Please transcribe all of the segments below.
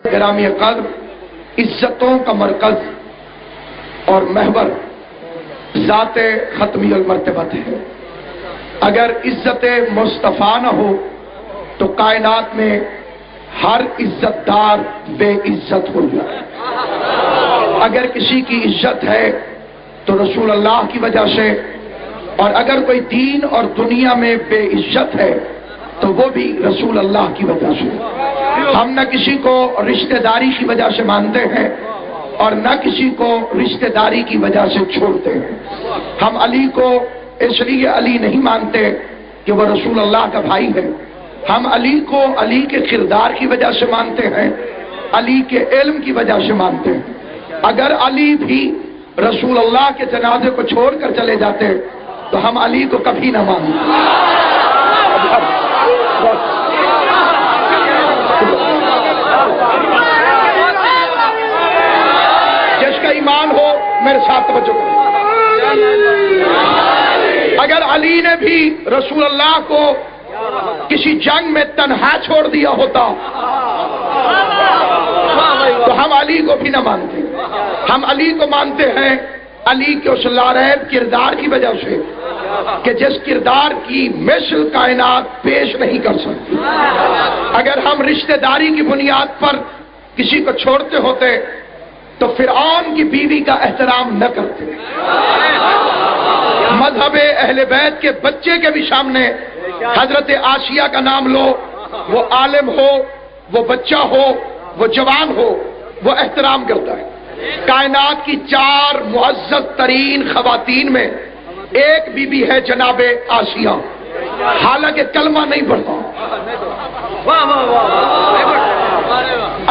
گرامی قدر، عزتوں کا مرکز اور محور ذات ختمی المرتبت ہے۔ اگر عزت مصطفیٰ نہ ہو تو کائنات میں ہر عزت دار بے عزت ہو جائے۔ اگر کسی کی عزت ہے تو رسول اللہ کی وجہ سے، اور اگر کوئی دین اور دنیا میں بے عزت ہے تو وہ بھی رسول اللہ کی وجہ سے۔ ہم نہ کسی کو رشتہ داری کی وجہ سے مانتے ہیں اور نہ کسی کو رشتہ داری کی وجہ سے چھوڑتے ہیں۔ ہم علی کو اس لیے علی نہیں مانتے کہ وہ رسول اللہ کا بھائی ہے، ہم علی کو علی کے کردار کی وجہ سے مانتے ہیں، علی کے علم کی وجہ سے مانتے ہیں۔ اگر علی بھی رسول اللہ کے جنازے کو چھوڑ کر چلے جاتے تو ہم علی کو کبھی نہ مانتے۔ جس کا ایمان ہو میرے ساتھ توجہ کریں۔ اگر علی نے بھی رسول اللہ کو کسی جنگ میں تنہا چھوڑ دیا ہوتا تو ہم علی کو بھی نہ مانتے۔ ہم علی کو مانتے ہیں علی کے اس لاریب کردار کی وجہ سے کہ جس کردار کی مثل کائنات پیش نہیں کر سکتی۔ اگر ہم رشتہ داری کی بنیاد پر کسی کو چھوڑتے ہوتے تو فرعون کی بیوی کا احترام نہ کرتے۔ مذہب اہل بیت کے بچے کے بھی سامنے حضرت آسیہ کا نام لو، وہ عالم ہو، وہ بچہ ہو، وہ جوان ہو، وہ احترام کرتا ہے۔ کائنات کی 4 معزز ترین خواتین میں ایک بی بی ہے جناب آسیہ، حالانکہ کلمہ نہیں پڑھتا۔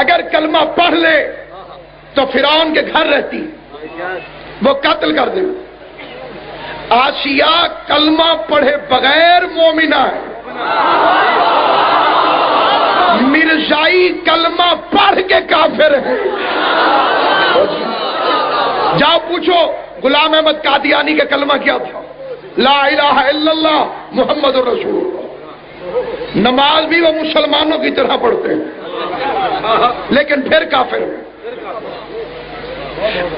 اگر کلمہ پڑھ لے تو فرعون کے گھر رہتی، وہ قتل کر دے۔ آسیہ کلمہ پڑھے بغیر مومنہ ہے، مرزائی کلمہ پڑھ کے کافر ہے۔ جاؤ پوچھو غلام احمد قادیانی کا کلمہ کیا تھا؟ لا الہ الا اللہ محمد رسول اللہ۔ نماز بھی وہ مسلمانوں کی طرح پڑھتے ہیں لیکن پھر کافر ہے۔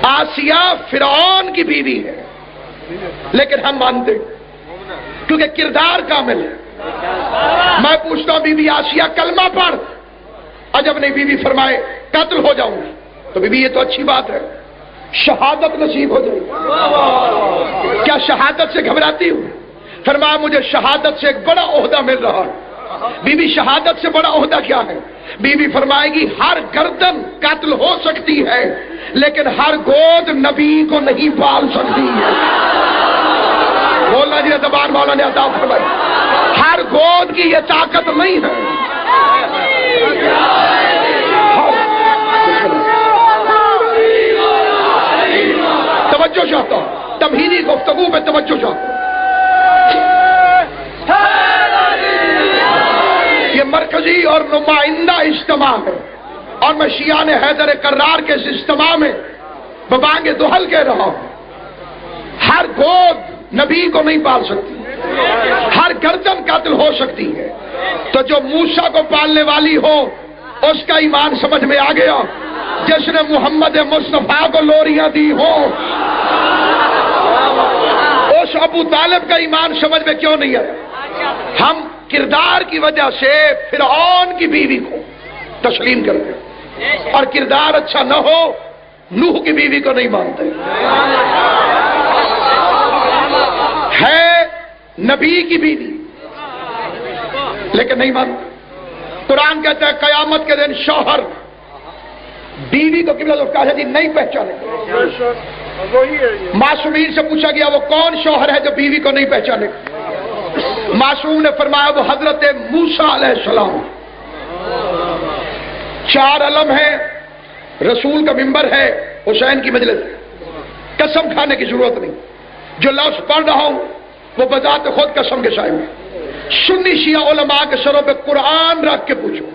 آسیہ فرعون کی بیوی ہے لیکن ہم مانتے کیونکہ کردار کامل ہے۔ میں پوچھتا ہوں بی بی آسیہ کلمہ پڑھ، عجب نہیں بی بی فرمائے قتل ہو جاؤں گی تو بی بی یہ تو اچھی بات ہے، شہادت نصیب ہو جائے گی۔ کیا شہادت سے گھبراتی ہوں؟ فرمایا مجھے شہادت سے ایک بڑا عہدہ مل رہا ہے۔ بی بی شہادت سے بڑا عہدہ کیا ہے؟ بی بی فرمائے گی ہر گردن قتل ہو سکتی ہے لیکن ہر گود نبی کو نہیں پال سکتی ہے۔ بولنا جی زبان مولا نے عطا فرمائی، ہر گود کی یہ طاقت نہیں ہے۔ توجہ چاہتا ہوں، تمہیدی گفتگو پہ توجہ چاہتا ہوں۔ یہ مرکزی اور نمائندہ اجتماع ہے اور میں شیعان حیدر کرار کے اس اجتماع میں ببانگ دہل کہہ رہا ہوں، ہر گود نبی کو نہیں پال سکتی، ہر گردن قتل ہو سکتی ہے۔ تو جو موسیٰ کو پالنے والی ہو اس کا ایمان سمجھ میں آ گیا، جس نے محمد مصطفیٰ کو لوریاں دی ہو اس ابو طالب کا ایمان سمجھ میں کیوں نہیں آیا؟ ہم کردار کی وجہ سے فرعون کی بیوی کو تسلیم کرتے اور کردار اچھا نہ ہو نوح کی بیوی کو نہیں مانتے۔ ہے نبی کی بیوی لیکن نہیں مانتے۔ قرآن کہتا ہے قیامت کے دن شوہر بیوی کو قبلہ کہا جی نہیں پہچانے۔ معصومین سے پوچھا گیا وہ کون شوہر ہے جو بیوی کو نہیں پہچانے؟ معصوم نے فرمایا وہ حضرت موسیٰ علیہ السلام۔ 4 علم ہے، رسول کا منبر ہے، حسین کی مجلس، قسم کھانے کی ضرورت نہیں۔ جو لفظ پڑھ رہا ہوں وہ بذات خود قسم کے شائع ہے۔ سنی شیعہ علماء کے سروں پہ قرآن رکھ کے پوچھو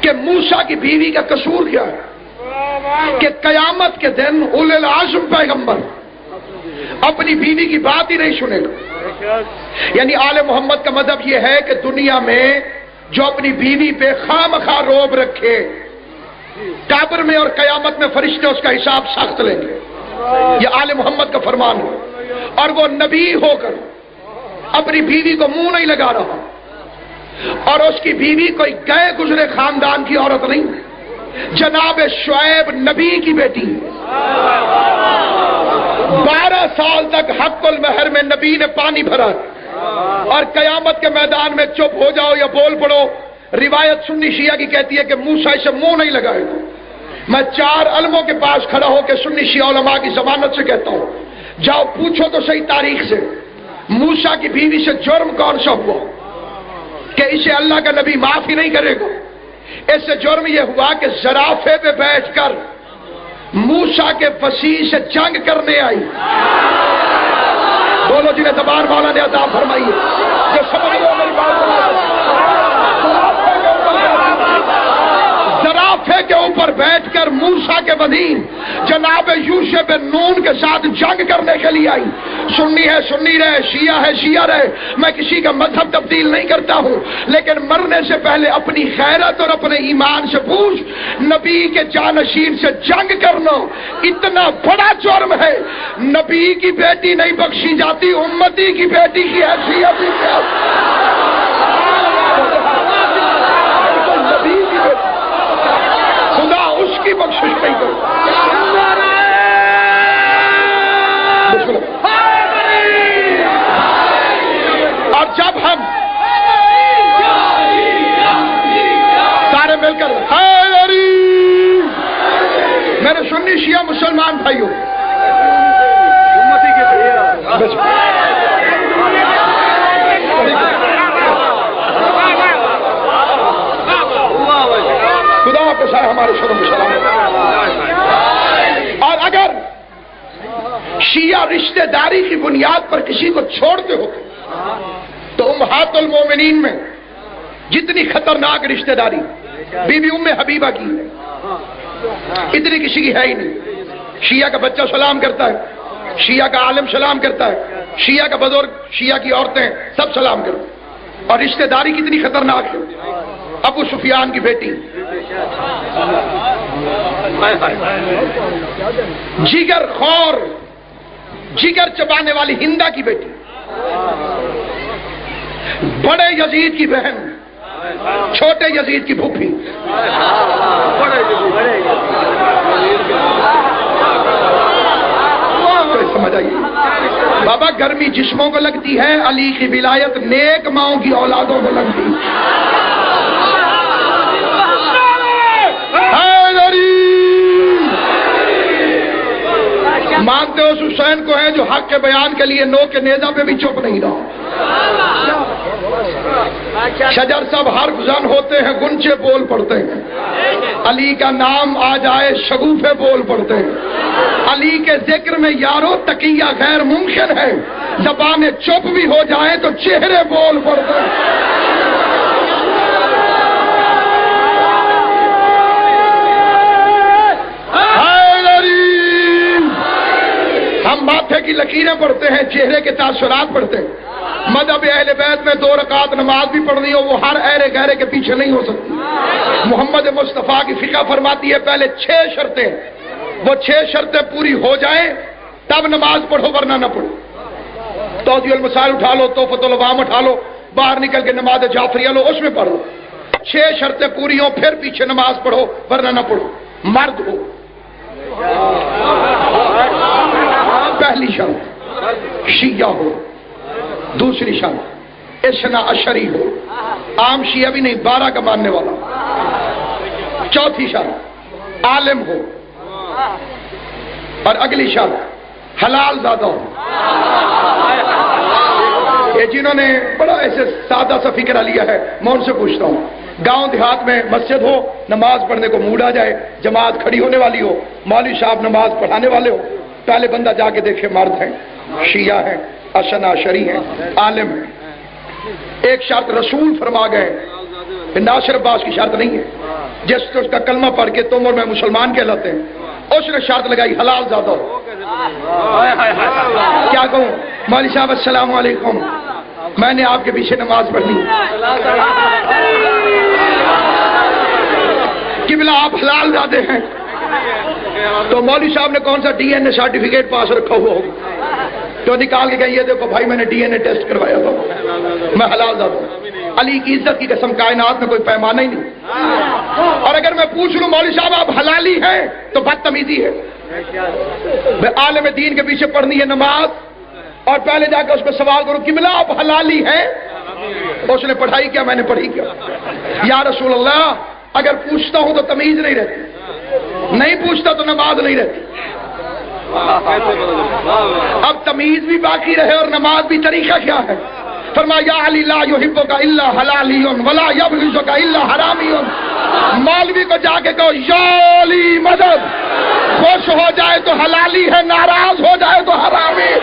کہ موسیٰ کی بیوی کا قصور کیا ہے کہ قیامت کے دن اولو العزم پیغمبر اپنی بیوی کی بات ہی نہیں سنے گا۔ یعنی آل محمد کا مذہب یہ ہے کہ دنیا میں جو اپنی بیوی پہ خواہ مخواہ روب رکھے قبر میں اور قیامت میں فرشتے اس کا حساب سخت لیں گے. یہ آل محمد کا فرمان ہے. اور وہ نبی ہو کر اپنی بیوی کو منہ نہیں لگا رہا, اور اس کی بیوی کوئی گئے گزرے خاندان کی عورت نہیں, جناب شعیب نبی کی بیٹی. 12 سال تک حق المہر میں نبی نے پانی بھرا, اور قیامت کے میدان میں چپ ہو جاؤ یا بول پڑو. روایت سنی شیعہ کی کہتی ہے کہ موسیٰ اسے منہ نہیں لگائے گا. میں 4 علموں کے پاس کھڑا ہو کے سنی شیعہ علماء کی ضمانت سے کہتا ہوں, جاؤ پوچھو تو صحیح تاریخ سے موسیٰ کی بیوی سے جرم کون سا ہوا کہ اسے اللہ کا نبی معاف ہی نہیں کرے گا. اس سے جرم یہ ہوا کہ زرافے پہ بیٹھ کر موسیٰ کے وسیع سے جنگ کرنے آئی. بولو جنہیں زبان والا نے عطا فرمائی ہے, جو سمجھ لو میری بات. زرافے کے اوپر بیٹھ کر موسیٰ کے وزیر جناب یوشع بن نون کے ساتھ جنگ کرنے کے لیے آئی. سنی ہے سنی رہے, شیعہ ہے شیعہ رہے, میں کسی کا مذہب تبدیل نہیں کرتا ہوں, لیکن مرنے سے پہلے اپنی غیرت اور اپنے ایمان سے پوچھ, نبی کے جانشین سے جنگ کرنا اتنا بڑا جرم ہے. نبی کی بیٹی نہیں بخشی جاتی, امتی کی بیٹی کی حیثیت ہی کیا. خدا اس کی بخشش نہیں کرتا. اور جب ہم سارے مل کر میرے سنی شیعہ مسلمان بھائیوں, خدا کے ساتھ ہمارے شرم سلام. اور اگر شیعہ رشتہ داری کی بنیاد پر کسی کو چھوڑتے ہو تو امہات المومنین میں جتنی خطرناک رشتہ داری بی بی ام حبیبہ کی اتنی کسی کی ہے ہی نہیں. شیعہ کا بچہ سلام کرتا ہے, شیعہ کا عالم سلام کرتا ہے, شیعہ کا بزرگ, شیعہ کی عورتیں سب سلام کرتے. اور رشتہ داری کتنی خطرناک ہے. ابو سفیان کی بیٹی, جگر خور, جگر چبانے والی ہندا کی بیٹی, بڑے یزید کی بہن, چھوٹے یزید کی پھوپھی. سمجھ آئیے بابا, گرمی جسموں کو لگتی ہے, علی کی ولایت نیک ماؤں کی اولادوں کو لگتی. مانتے ہو اس حسین کو ہے جو حق کے بیان کے لیے نو کے نیزہ پہ بھی چپ نہیں رہا. شجر سب حرف زن ہوتے ہیں, گنچے بول پڑتے ہیں. علی کا نام آ جائے شگوفے بول پڑتے ہیں. علی کے ذکر میں یارو تقیہ غیر ممکن ہے, زبانیں چپ بھی ہو جائیں تو چہرے بول پڑتے ہیں. ہم ماتھے کی لکیریں پڑھتے ہیں, چہرے کے تاثرات پڑھتے ہیں. مذہب اہل بیت میں 2 رکعت نماز بھی پڑھنی ہو, وہ ہر ایرے گہرے کے پیچھے نہیں ہو سکتی. محمد مصطفیٰ کی فقہ فرماتی ہے پہلے 6 شرطیں, وہ 6 شرطیں پوری ہو جائیں تب نماز پڑھو, ورنہ نہ پڑھو. توضیح المسائل اٹھا لو, توفۃ العوام اٹھا لو, باہر نکل کے نماز جعفریہ لو, اس میں پڑھو. 6 شرطیں پوری ہوں پھر پیچھے نماز پڑھو, ورنہ نہ پڑھو. مرد ہو, پہلی شرط شیعہ ہو. دوسری شرط اثنا عشری ہو, عام شیعہ بھی نہیں, 12 کا ماننے والا. چوتھی شرط عالم ہو. اور اگلی شرط حلال زادہ ہو. یہ جنہوں نے بڑا ایسے سادہ سا فکر لیا ہے, میں ان سے پوچھتا ہوں, گاؤں دیہات میں مسجد ہو, نماز پڑھنے کو موڈ آ جائے, جماعت کھڑی ہونے والی ہو, مولوی صاحب نماز پڑھانے والے ہو, پہلے بندہ جا کے دیکھے مرد ہیں, شیعہ ہیں, اثنا عشری ہیں, عالم ہیں. ایک شرط رسول فرما گئے, ناصر عباس کی شرط نہیں ہے, جس کو اس کا کلمہ پڑھ کے تم اور میں مسلمان کہلاتے ہیں, اس نے شرط لگائی حلال زادہ ہو. کیا کہوں مولوی صاحب السلام علیکم, میں نے آپ کے پیچھے نماز پڑھنی, کہ قبلہ آپ حلال زادے ہیں، تو مولوی صاحب نے کون سا ڈی این اے سرٹیفکیٹ پاس رکھا ہوا ہوگا جو نکال کے کہیں یہ دیکھو بھائی میں نے ڈی این اے ٹیسٹ کروایا تھا، میں حلال زادہ ہوں۔ علی کی عزت کی قسم کائنات میں کوئی پیمانہ ہی نہیں۔ اور اگر میں پوچھ لوں مولوی صاحب آپ حلالی ہیں تو بدتمیزی ہے۔ میں عالم دین کے پیچھے پڑھنی ہے نماز اور پہلے جا کے اس کو سوال کروں قبلہ آپ حلالی ہیں، اس نے پڑھائی کیا میں نے پڑھی کیا؟ یا رسول اللہ اگر پوچھتا ہوں تو تمیز نہیں رہتی، نہیں پوچھتا تو نماز نہیں رہتی۔ اب تمیز بھی باقی رہے اور نماز بھی، طریقہ کیا ہے؟ فرمایا یا علی لا یحبک الا حلالی ولا یبغضک الا حرامی۔ مولوی کو جا کے کہو یا علی مدد، خوش ہو جائے تو حلالی ہے، ناراض ہو جائے تو حرامی۔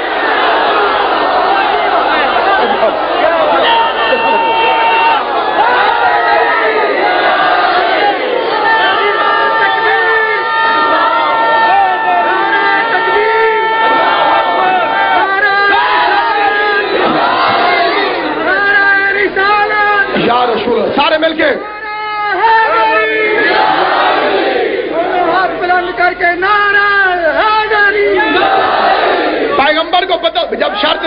یا رسول اللہ، سارے مل کے ہاتھ بلند کر کے نعرہ حیدری۔ پیغمبر کو پتہ جب شرط